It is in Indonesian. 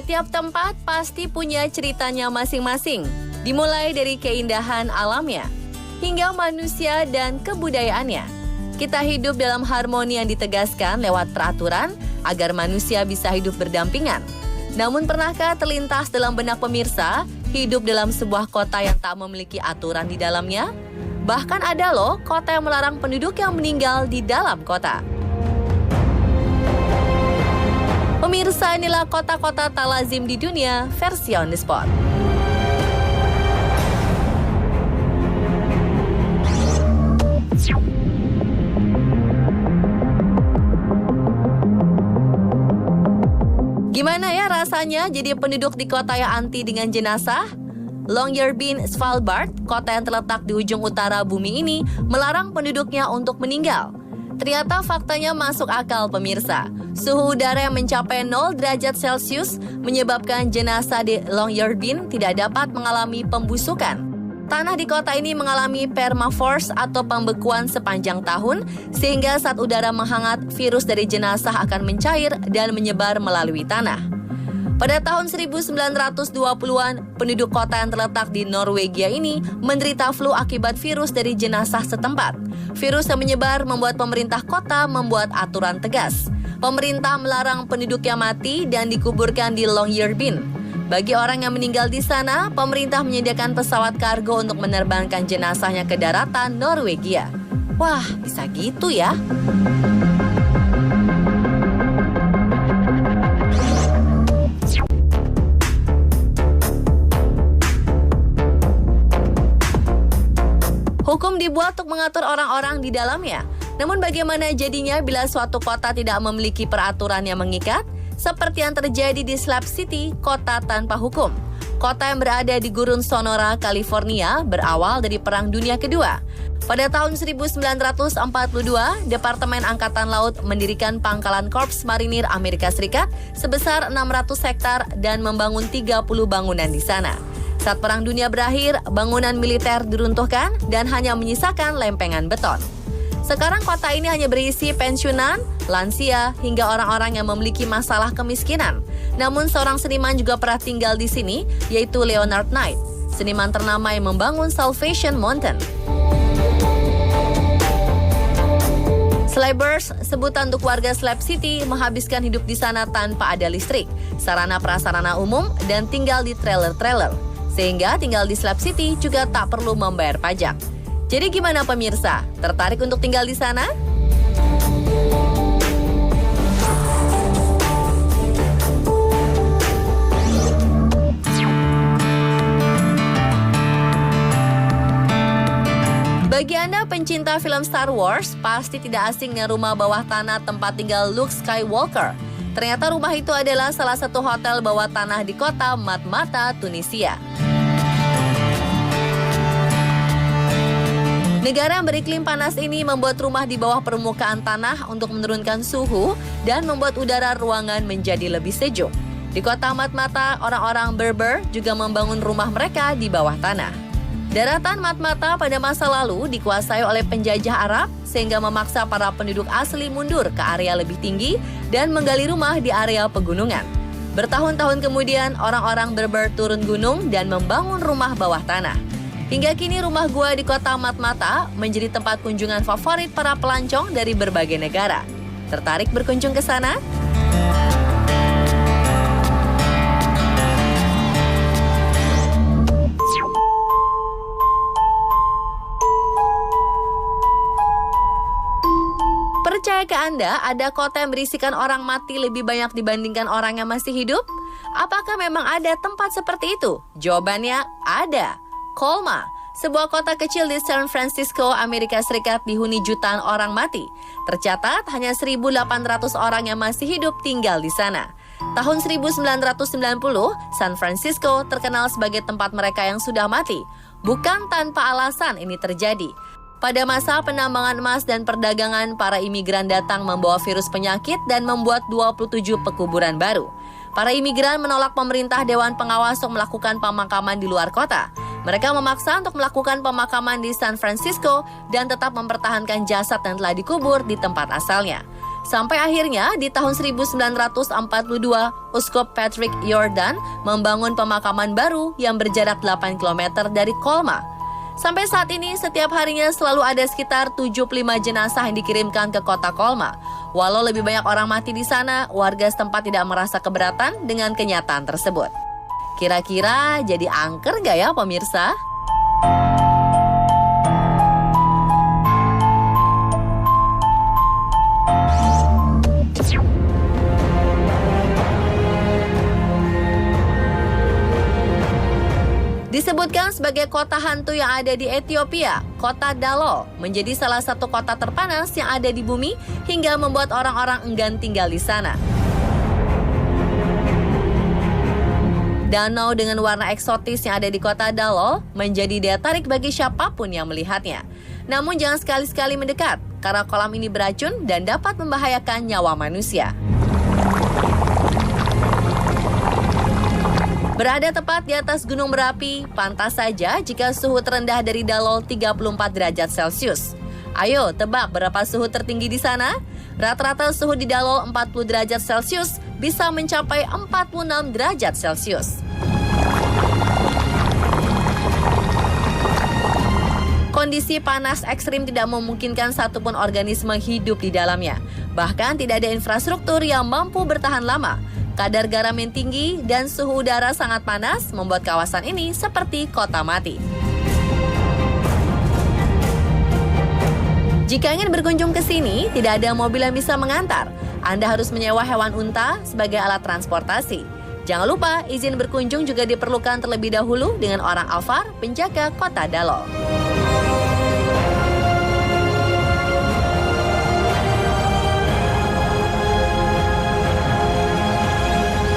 Setiap tempat pasti punya ceritanya masing-masing, dimulai dari keindahan alamnya, hingga manusia dan kebudayaannya. Kita hidup dalam harmoni yang ditegaskan lewat peraturan agar manusia bisa hidup berdampingan. Namun pernahkah terlintas dalam benak pemirsa, hidup dalam sebuah kota yang tak memiliki aturan di dalamnya? Bahkan ada loh kota yang melarang penduduk yang meninggal di dalam kota. Pemirsa, inilah kota-kota tak lazim di dunia versi On The Spot. Gimana ya rasanya jadi penduduk di kota yang anti dengan jenazah? Longyearbyen, Svalbard, kota yang terletak di ujung utara bumi ini, melarang penduduknya untuk meninggal. Ternyata faktanya masuk akal pemirsa. Suhu udara yang mencapai 0 derajat Celcius menyebabkan jenazah di Longyearbyen tidak dapat mengalami pembusukan. Tanah di kota ini mengalami permafrost atau pembekuan sepanjang tahun, sehingga saat udara menghangat, virus dari jenazah akan mencair dan menyebar melalui tanah. Pada tahun 1920-an, penduduk kota yang terletak di Norwegia ini menderita flu akibat virus dari jenazah setempat. Virus yang menyebar membuat pemerintah kota membuat aturan tegas. Pemerintah melarang penduduknya mati dan dikuburkan di Longyearbyen. Bagi orang yang meninggal di sana, pemerintah menyediakan pesawat kargo untuk menerbangkan jenazahnya ke daratan Norwegia. Wah, bisa gitu ya? Hukum dibuat untuk mengatur orang-orang di dalamnya. Namun bagaimana jadinya bila suatu kota tidak memiliki peraturan yang mengikat? Seperti yang terjadi di Slab City, kota tanpa hukum. Kota yang berada di gurun Sonora, California, berawal dari Perang Dunia Kedua. Pada tahun 1942, Departemen Angkatan Laut mendirikan pangkalan Korps Marinir Amerika Serikat sebesar 600 hektar dan membangun 30 bangunan di sana. Saat Perang Dunia berakhir, bangunan militer diruntuhkan dan hanya menyisakan lempengan beton. Sekarang kota ini hanya berisi pensiunan, lansia, hingga orang-orang yang memiliki masalah kemiskinan. Namun seorang seniman juga pernah tinggal di sini, yaitu Leonard Knight, seniman ternama yang membangun Salvation Mountain. Slabbers, sebutan untuk warga Slab City, menghabiskan hidup di sana tanpa ada listrik, sarana prasarana umum, dan tinggal di trailer-trailer. Sehingga tinggal di Slab City juga tak perlu membayar pajak. Jadi gimana pemirsa? Tertarik untuk tinggal di sana? Bagi Anda pencinta film Star Wars, pasti tidak asing dengan rumah bawah tanah tempat tinggal Luke Skywalker. Ternyata rumah itu adalah salah satu hotel bawah tanah di kota Matmata, Tunisia. Negara yang beriklim panas ini membuat rumah di bawah permukaan tanah untuk menurunkan suhu dan membuat udara ruangan menjadi lebih sejuk. Di kota Matmata, orang-orang Berber juga membangun rumah mereka di bawah tanah. Daratan Matmata pada masa lalu dikuasai oleh penjajah Arab sehingga memaksa para penduduk asli mundur ke area lebih tinggi dan menggali rumah di area pegunungan. Bertahun-tahun kemudian, orang-orang Berber turun gunung dan membangun rumah bawah tanah. Hingga kini rumah gua di kota Matmata menjadi tempat kunjungan favorit para pelancong dari berbagai negara. Tertarik berkunjung ke sana? Percayakah Anda ada kota yang berisikan orang mati lebih banyak dibandingkan orang yang masih hidup? Apakah memang ada tempat seperti itu? Jawabannya ada. Colma, sebuah kota kecil di San Francisco, Amerika Serikat dihuni jutaan orang mati. Tercatat hanya 1.800 orang yang masih hidup tinggal di sana. Tahun 1990, San Francisco terkenal sebagai tempat mereka yang sudah mati. Bukan tanpa alasan ini terjadi. Pada masa penambangan emas dan perdagangan, para imigran datang membawa virus penyakit dan membuat 27 pekuburan baru. Para imigran menolak pemerintah Dewan Pengawas untuk melakukan pemakaman di luar kota. Mereka memaksa untuk melakukan pemakaman di San Francisco dan tetap mempertahankan jasad yang telah dikubur di tempat asalnya. Sampai akhirnya di tahun 1942, Uskup Patrick Jordan membangun pemakaman baru yang berjarak 8 km dari Colma. Sampai saat ini, setiap harinya selalu ada sekitar 75 jenazah yang dikirimkan ke kota Colma. Walau lebih banyak orang mati di sana, warga setempat tidak merasa keberatan dengan kenyataan tersebut. Kira-kira jadi angker nggak ya pemirsa? Disebutkan sebagai kota hantu yang ada di Ethiopia, kota Dalo menjadi salah satu kota terpanas yang ada di bumi hingga membuat orang-orang enggan tinggal di sana. Danau dengan warna eksotis yang ada di kota Dalo menjadi daya tarik bagi siapapun yang melihatnya. Namun jangan sekali-sekali mendekat, karena kolam ini beracun dan dapat membahayakan nyawa manusia. Berada tepat di atas gunung berapi, pantas saja jika suhu terendah dari Dalo 34 derajat Celcius. Ayo tebak berapa suhu tertinggi di sana? Rata-rata suhu di Dalo 40 derajat Celcius bisa mencapai 46 derajat Celcius. Kondisi panas ekstrim tidak memungkinkan satupun organisme hidup di dalamnya. Bahkan tidak ada infrastruktur yang mampu bertahan lama. Kadar garam yang tinggi dan suhu udara sangat panas membuat kawasan ini seperti kota mati. Jika ingin berkunjung ke sini, tidak ada mobil yang bisa mengantar. Anda harus menyewa hewan unta sebagai alat transportasi. Jangan lupa, izin berkunjung juga diperlukan terlebih dahulu dengan orang Afar, penjaga kota Dalo.